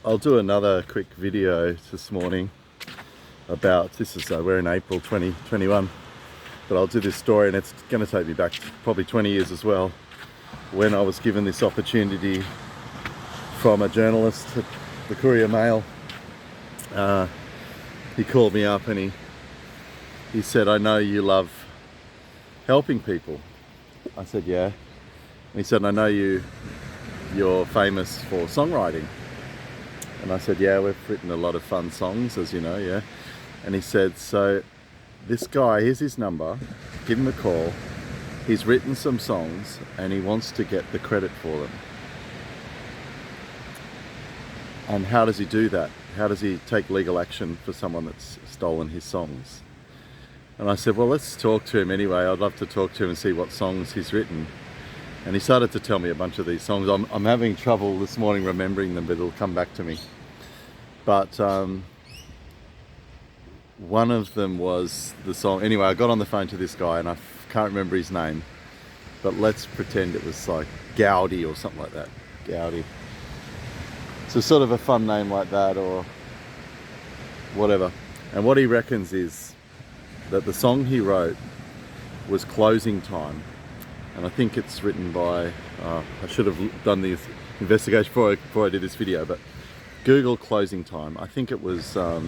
I'll do another quick video this morning about, we're in April 2021, but I'll do this story, and it's going to take me back probably 20 years as well, when I was given this opportunity from a journalist at the Courier Mail. He called me up and he said, "I know you love helping people." I said, "Yeah." And he said, "I know you're famous for songwriting." And I said, "Yeah, we've written a lot of fun songs, as you know, yeah." And he said, "So this guy, here's his number, give him a call. He's written some songs and he wants to get the credit for them." And how does he do that? How does he take legal action for someone that's stolen his songs? And I said, "Well, let's talk to him anyway. I'd love to talk to him and see what songs he's written." And he started to tell me a bunch of these songs. I'm having trouble this morning remembering them, but it'll come back to me. But one of them was the song. Anyway, I got on the phone to this guy and I can't remember his name, but let's pretend it was like Gaudi or something like that. Gaudi. So sort of a fun name like that or whatever. And what he reckons is that the song he wrote was Closing Time. And I think it's written by, I should have done the investigation before I did this video, but Google Closing Time. I think it was that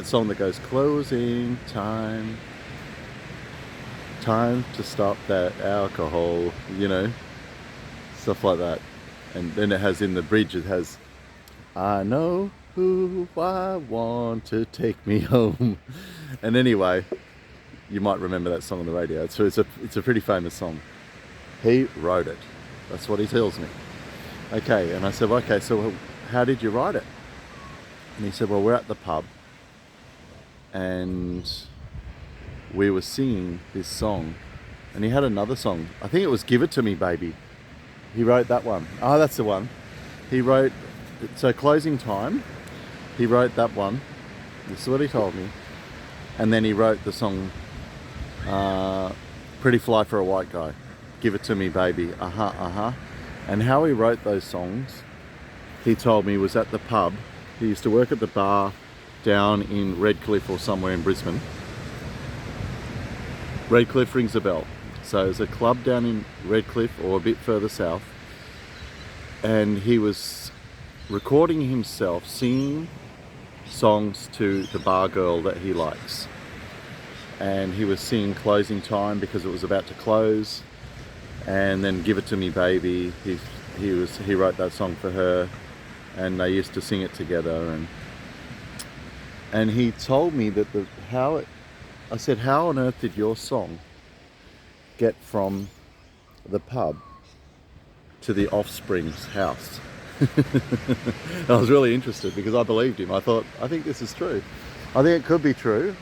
song that goes, "Closing time, time to stop that alcohol," you know, stuff like that. And then it has in the bridge, it has, "I know who I want to take me home." And anyway, you might remember that song on the radio. So it's a pretty famous song. He wrote it. That's what he tells me. Okay, and I said, "Okay, so how did you write it?" And he said, "Well, we're at the pub and we were singing this song." And he had another song. I think it was "Give It To Me, Baby." He wrote that one. Oh, that's the one. He wrote, so Closing Time, he wrote that one. This is what he told me. And then he wrote the song Pretty Fly for a White Guy. "Give It To Me, Baby." And how he wrote those songs, he told me, was at the pub. He used to work at the bar down in Redcliffe or somewhere in Brisbane. Redcliffe rings a bell. So there's a club down in Redcliffe or a bit further south, and he was recording himself singing songs to the bar girl that he likes. And he was singing Closing Time because it was about to close, and then "Give It To Me, Baby." He wrote that song for her, and they used to sing it together. And he told me that I said, "How on earth did your song get from the pub to the Offspring's house?" I was really interested because I believed him. I thought, I think this is true. I think it could be true.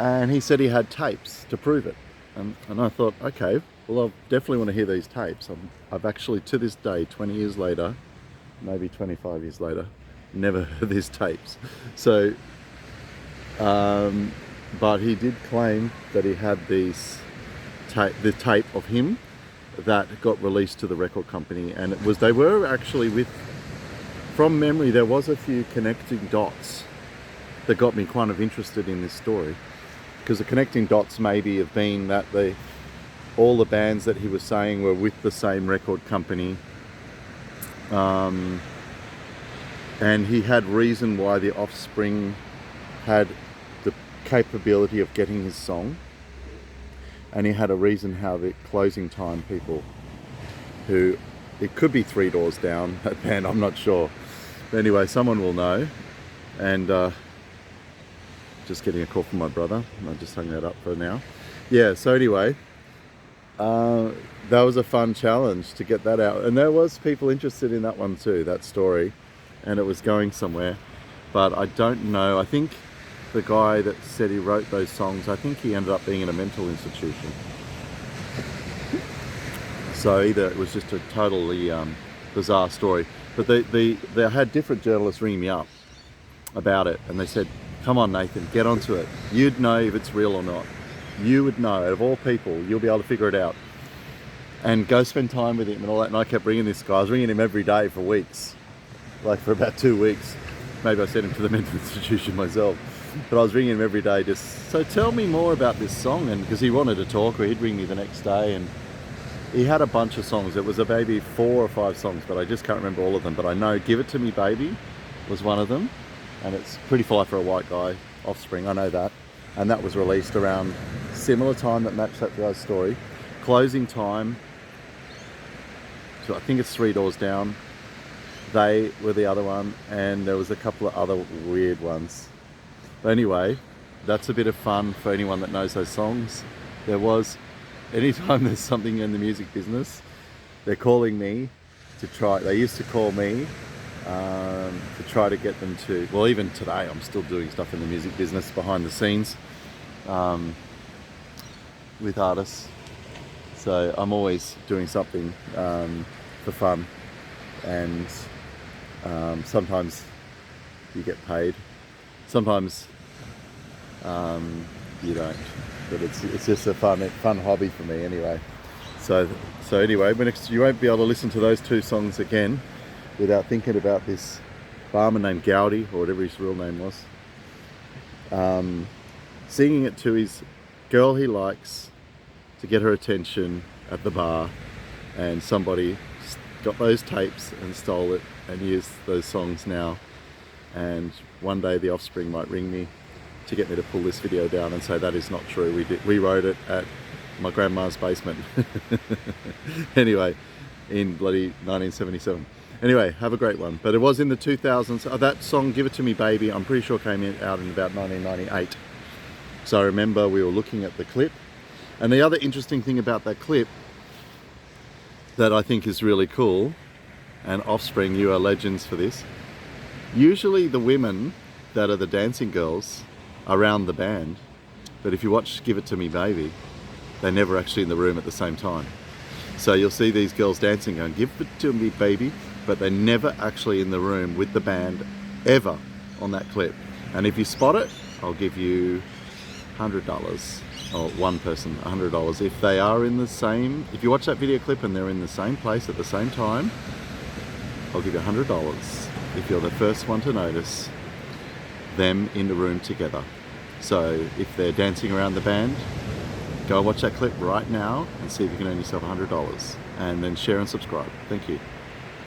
And he said he had tapes to prove it. And I thought, okay, well, I definitely want to hear these tapes. I've actually, to this day, 20 years later, maybe 25 years later, never heard these tapes. So, but he did claim that he had the tape of him that got released to the record company, and they were actually from memory, there was a few connecting dots that got me kind of interested in this story, because the connecting dots maybe have been that all the bands that he was saying were with the same record company, and he had reason why the Offspring had the capability of getting his song. And he had a reason how the Closing Time people, who, it could be Three Doors Down, that band, I'm not sure. But anyway, someone will know. And just getting a call from my brother. I just hung that up for now. Yeah, so anyway, that was a fun challenge to get that out. And there was people interested in that one too, that story. And it was going somewhere. But I don't know. I think the guy that said he wrote those songs, I think he ended up being in a mental institution. So either it was just a totally bizarre story. But they had different journalists ring me up about it, and they said, "Come on, Nathan, get onto it. You'd know if it's real or not. You would know. Out of all people, you'll be able to figure it out. And go spend time with him and all that." And I kept ringing this guy. I was ringing him every day for weeks. like for about 2 weeks. Maybe I sent him to the mental institution myself. But I was ringing him every day just, so tell me more about this song. And because he wanted to talk, or he'd ring me the next day, and he had a bunch of songs. It was maybe 4 or 5 songs, but I just can't remember all of them. But I know Give It To Me Baby was one of them. And it's pretty fly for a white guy, Offspring, I know that. And that was released around similar time that matched that guy's story. Closing Time, so I think it's 3 Doors Down. They were the other one, and there was a couple of other weird ones. But anyway, that's a bit of fun for anyone that knows those songs. There was, anytime there's something in the music business, they're calling me to try, they used to call me to try to get them to, well, even today I'm still doing stuff in the music business behind the scenes with artists. So I'm always doing something for fun, and sometimes you get paid, sometimes you don't, but it's just a fun hobby for me anyway. So anyway, you won't be able to listen to those 2 songs again without thinking about this barman named Gowdy, or whatever his real name was, singing it to his girl he likes to get her attention at the bar, and somebody got those tapes and stole it and used those songs now. And one day the Offspring might ring me to get me to pull this video down and say that is not true. We wrote it at my grandma's basement. Anyway, in bloody 1977. Anyway, have a great one. But it was in the 2000s. That song, Give It To Me Baby, I'm pretty sure came out in about 1998. So I remember we were looking at the clip. And the other interesting thing about that clip that I think is really cool, and Offspring, you are legends for this, usually the women that are the dancing girls are around the band, but if you watch Give It To Me Baby, they're never actually in the room at the same time. So you'll see these girls dancing going, give it to me baby, but they're never actually in the room with the band ever on that clip. And if you spot it, I'll give you $100, or one person $100. If they are in the same, if you watch that video clip and they're in the same place at the same time, I'll give you $100 if you're the first one to notice them in the room together. So if they're dancing around the band, go and watch that clip right now and see if you can earn yourself $100, and then share and subscribe. Thank you.